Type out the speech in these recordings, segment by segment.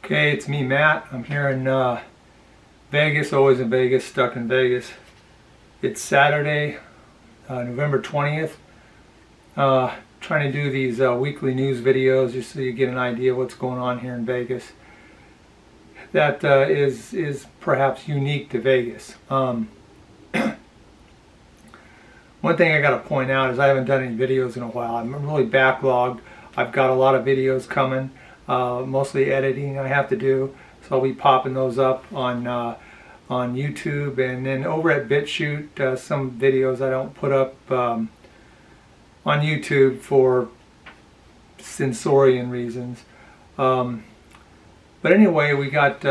Okay, it's me, Matt. I'm here in Vegas, always in Vegas, stuck in Vegas. It's Saturday, November 20th. Trying to do these weekly news videos just so you get an idea of what's going on here in Vegas. That is perhaps unique to Vegas. One thing I got to point out is I haven't done any videos in a while. I'm really backlogged. I've got a lot of videos coming. Mostly editing I have to do, so I'll be popping those up on YouTube, and then over at BitChute some videos I don't put up on YouTube for censorian reasons. But anyway, we got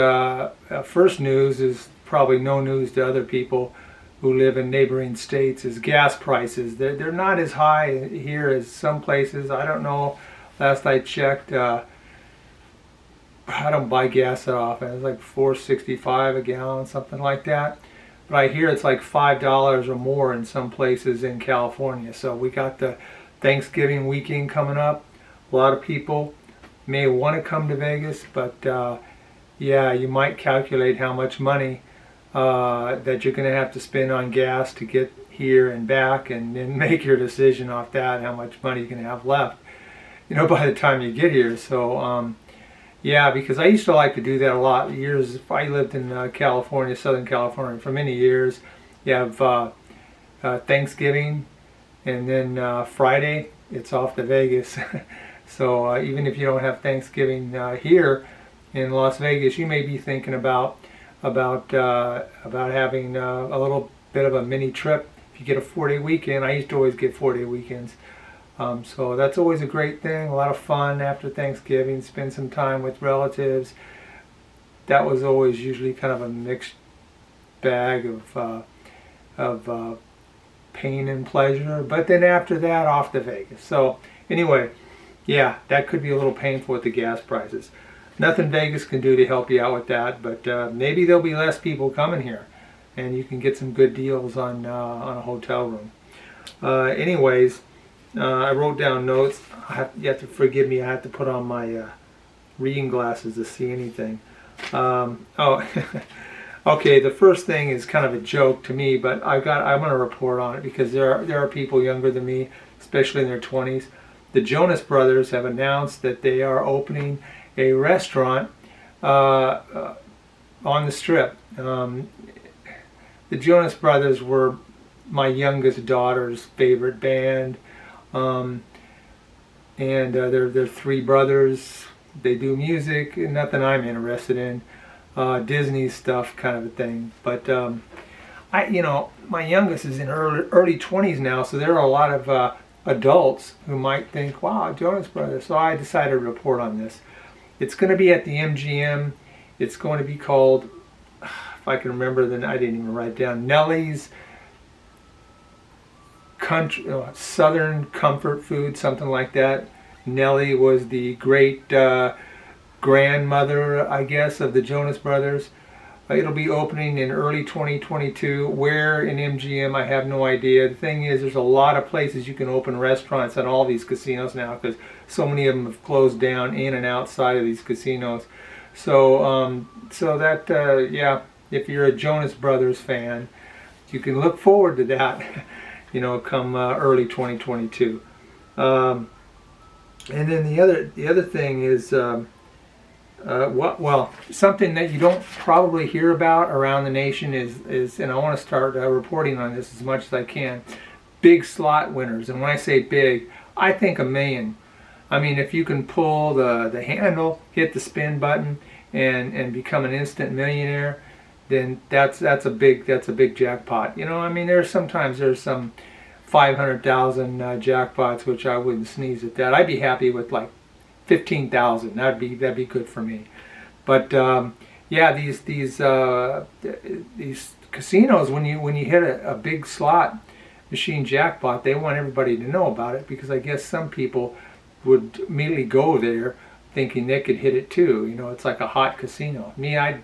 first news is probably no news to other people who live in neighboring states, is gas prices. They're not as high here as some places. I don't know, last I checked, I don't buy gas that often. It's like $4.65 a gallon, something like that. But I hear it's like $5 or more in some places in California. So we got the Thanksgiving weekend coming up. A lot of people may want to come to Vegas, but yeah, you might calculate how much money that you're going to have to spend on gas to get here and back, and then make your decision off that, how much money you're going to have left, by the time you get here. So yeah, because I used to like to do that a lot. Years, I lived in California, Southern California, for many years. You have Thanksgiving, and then Friday, it's off to Vegas. So even if you don't have Thanksgiving here in Las Vegas, you may be thinking about having a little bit of a mini trip. If you get a 4-day weekend, I used to always get 4-day weekends. So that's always a great thing, a lot of fun after Thanksgiving, spend some time with relatives. That was always usually kind of a mixed bag of pain and pleasure. But then after that, off to Vegas. So anyway, yeah, that could be a little painful with the gas prices. Nothing Vegas can do to help you out with that, but maybe there'll be less people coming here, and you can get some good deals on a hotel room. Anyways, I wrote down notes. You have to forgive me, I have to put on my reading glasses to see anything. Oh, okay, the first thing is kind of a joke to me, but I'm going to report on it because there are people younger than me, especially in their 20s. The Jonas brothers have announced that they are opening a restaurant on the Strip. The Jonas brothers were my youngest daughter's favorite band. And they're three brothers. They do music, nothing I'm interested in, Disney stuff kind of a thing. But my youngest is in early 20s now, so there are a lot of adults who might think, wow, Jonas Brothers. So I decided to report on this. It's going to be at the MGM. It's going to be called, if I can remember, then I didn't even write it down, Nellie's Southern Comfort Food, something like that. Nellie was the great grandmother, I guess, of the Jonas Brothers. It'll be opening in early 2022. Where in MGM, I have no idea. The thing is, there's a lot of places you can open restaurants at all these casinos now, because so many of them have closed down in and outside of these casinos. So, yeah, if you're a Jonas Brothers fan, you can look forward to that. Come early 2022. And then the other thing is, something that you don't probably hear about around the nation is, and I want to start reporting on this as much as I can, big slot winners. And when I say big, I think $1 million. I mean, if you can pull the handle, hit the spin button, and become an instant millionaire, then that's a big jackpot. I mean, there's some 500,000 jackpots, which I wouldn't sneeze at that. I'd be happy with like 15,000. That'd be good for me. But yeah, these casinos, when you hit a big slot machine jackpot, they want everybody to know about it, because I guess some people would immediately go there thinking they could hit it too. It's like a hot casino. Me, I'd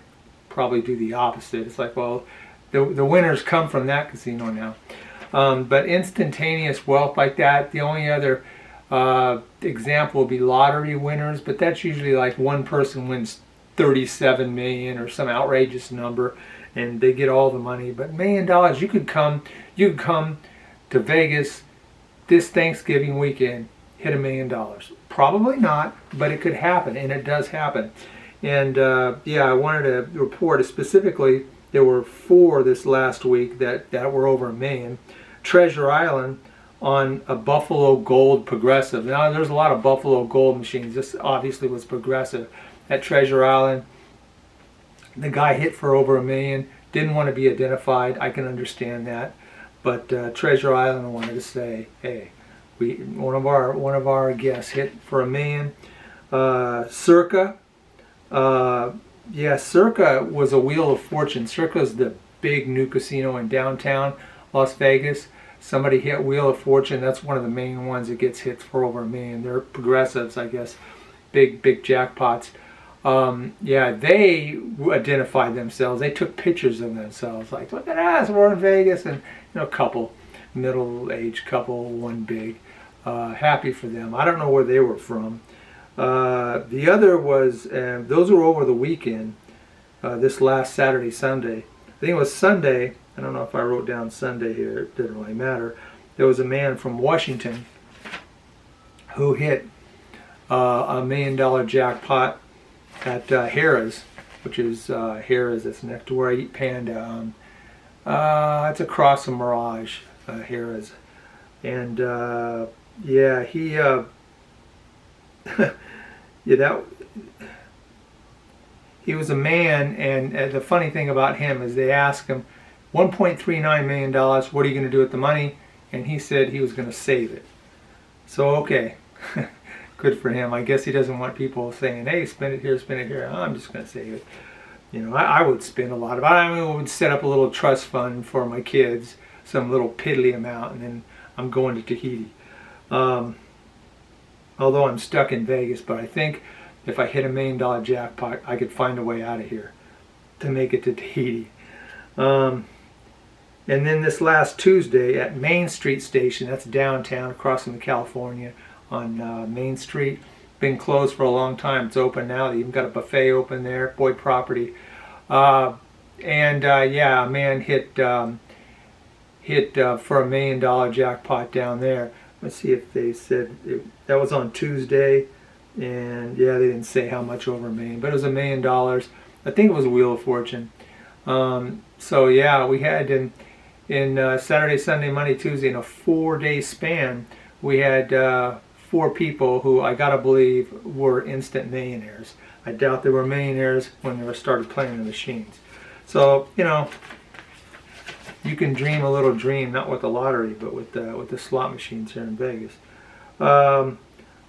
probably do the opposite. It's like, well, the winners come from that casino now. But instantaneous wealth like that, the only other example would be lottery winners, but that's usually like one person wins 37 million or some outrageous number, and they get all the money. But $1 million, you could come to Vegas this Thanksgiving weekend, hit $1 million. Probably not, but it could happen, and it does happen. And yeah, I wanted to report specifically. There were 4 this last week that were over $1 million. Treasure Island on a Buffalo Gold Progressive. Now, there's a lot of Buffalo Gold machines. This obviously was Progressive. At Treasure Island, the guy hit for over $1 million. Didn't want to be identified. I can understand that. But Treasure Island wanted to say, hey, one of our guests hit for $1 million. Circa. Yeah, Circa was a Wheel of Fortune. Circa's the big new casino in downtown Las Vegas. Somebody hit Wheel of Fortune. That's one of the main ones that gets hits for over $1 million. They're progressives, I guess. Big jackpots. Yeah, they identified themselves. They took pictures of themselves. Like, look at us, we're in Vegas. And, a couple, middle-aged couple, one big. Happy for them. I don't know where they were from. The other was, those were over the weekend, this last Saturday, Sunday. I think it was Sunday. I don't know if I wrote down Sunday here. It didn't really matter. There was a man from Washington who hit a $1 million jackpot at Harrah's, which is Harrah's. That's next to where I eat Panda. It's across from Mirage, Harrah's. And yeah, he... yeah, he was a man, and the funny thing about him is they asked him, $1.39 million, what are you going to do with the money? And he said he was going to save it. So, okay, good for him. I guess he doesn't want people saying, hey, spend it here. Oh, I'm just going to save it. I would spend a lot of it. I would set up a little trust fund for my kids, some little piddly amount, and then I'm going to Tahiti. Although I'm stuck in Vegas, but I think if I hit $1 million jackpot, I could find a way out of here to make it to Tahiti. And then this last Tuesday at Main Street Station, that's downtown across from California on Main Street. Been closed for a long time. It's open now. They even got a buffet open there, Boyd Property. Yeah, a man hit for $1 million jackpot down there. Let's see if they said that was on Tuesday, and yeah, they didn't say how much over $1 million, but it was $1 million. I think it was a Wheel of Fortune. So yeah, we had in Saturday, Sunday, Monday, Tuesday, in a 4-day span, we had 4 people who I gotta believe were instant millionaires. I doubt they were millionaires when they started playing the machines. So you can dream a little dream, not with the lottery, but with the slot machines here in Vegas.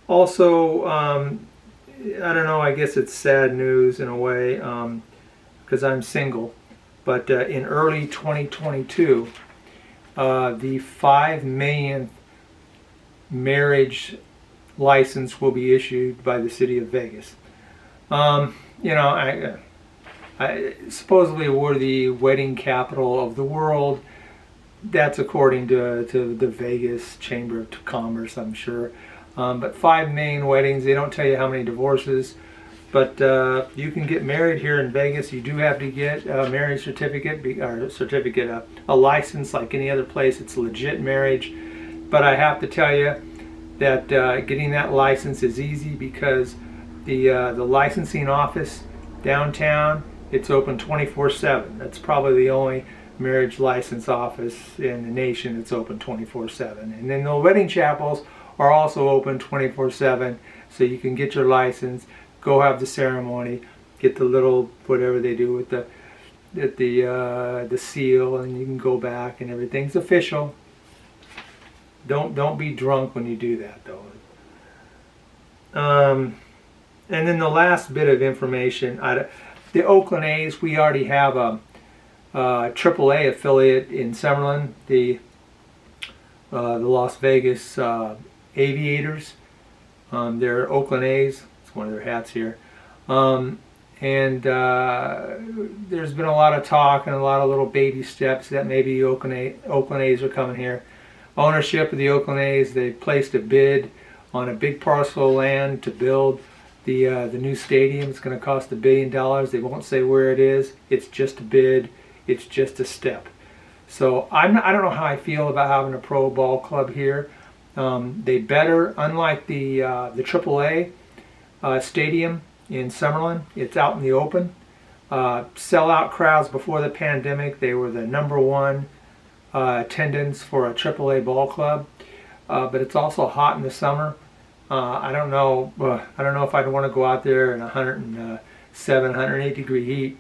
Also, I don't know, I guess it's sad news in a way, because I'm single. But in early 2022, the 5 millionth marriage license will be issued by the city of Vegas. I supposedly we're the wedding capital of the world. That's according to the Vegas Chamber of Commerce, I'm sure. But 5 million weddings. They don't tell you how many divorces. But you can get married here in Vegas. You do have to get a marriage certificate, a license like any other place. It's a legit marriage. But I have to tell you that getting that license is easy because the licensing office downtown, it's open 24/7. That's probably the only marriage license office in the nation that's open 24/7. And then the wedding chapels are also open 24/7, so you can get your license, go have the ceremony, get the little whatever they do with the seal, and you can go back and everything's official. Don't be drunk when you do that though. And then the last bit of information, the Oakland A's, we already have a AAA affiliate in Summerlin, the Las Vegas Aviators. They're Oakland A's. It's one of their hats here. And there's been a lot of talk and a lot of little baby steps that maybe Oakland A's are coming here. Ownership of the Oakland A's, they placed a bid on a big parcel of land to build the new stadium. It's going to cost $1 billion. They won't say where it is. It's just a bid. It's just a step. So I don't know how I feel about having a pro ball club here. They better, unlike the AAA stadium in Summerlin, it's out in the open. Sellout crowds before the pandemic. They were the #1 attendance for a AAA ball club. But it's also hot in the summer. I don't know if I'd want to go out there in 107, 108 degree heat.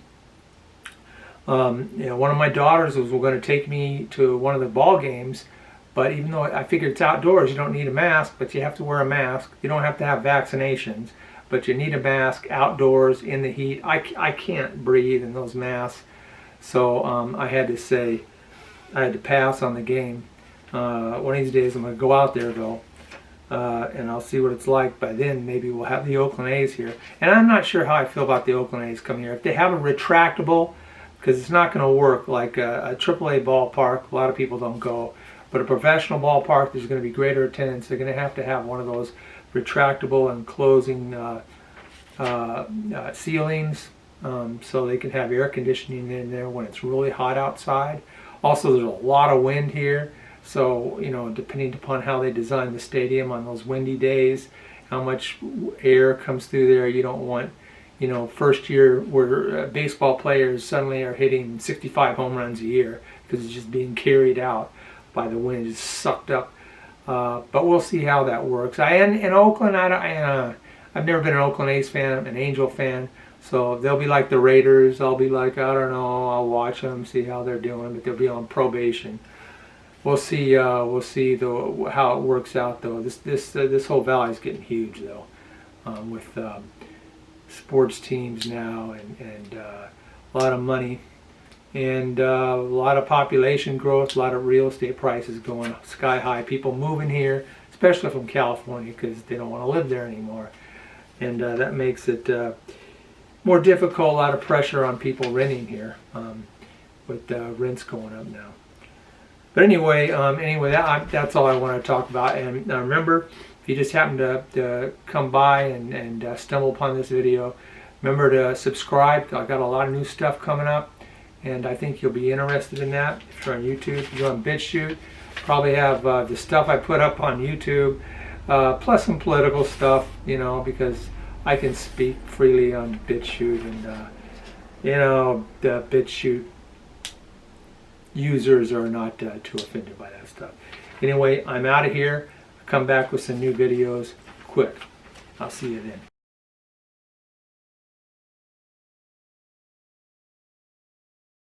One of my daughters was going to take me to one of the ball games, but even though I figured it's outdoors, you don't need a mask, but you have to wear a mask. You don't have to have vaccinations, but you need a mask outdoors in the heat. I can't breathe in those masks, so I had to pass on the game. One of these days I'm going to go out there though, and I'll see what it's like. By then maybe we'll have the Oakland A's here. And I'm not sure how I feel about the Oakland A's coming here. If they have a retractable, because it's not going to work like a AAA ballpark, a lot of people don't go. But a professional ballpark, there's going to be greater attendance. They're going to have one of those retractable and closing ceilings, so they can have air conditioning in there when it's really hot outside. Also, there's a lot of wind here. So, depending upon how they design the stadium on those windy days, how much air comes through there, you don't want, first year where baseball players suddenly are hitting 65 home runs a year because it's just being carried out by the wind, just sucked up. But we'll see how that works. In Oakland, I've never been an Oakland A's fan. I'm an Angel fan. So they'll be like the Raiders. I'll be like, I don't know, I'll watch them, see how they're doing, but they'll be on probation. We'll see. We'll see though how it works out though. This whole valley is getting huge though, with sports teams now and a lot of money and a lot of population growth, a lot of real estate prices going sky high. People moving here, especially from California, because they don't want to live there anymore, and that makes it more difficult. A lot of pressure on people renting here with rents going up now. But anyway, that's all I want to talk about. And remember, if you just happen to come by and stumble upon this video, remember to subscribe. I got a lot of new stuff coming up, and I think you'll be interested in that. If you're on YouTube, if you're on BitChute, probably have the stuff I put up on YouTube, plus some political stuff, because I can speak freely on BitChute, and the BitChute users are not too offended by that stuff. Anyway, I'm out of here. I'll come back with some new videos quick. I'll see you then.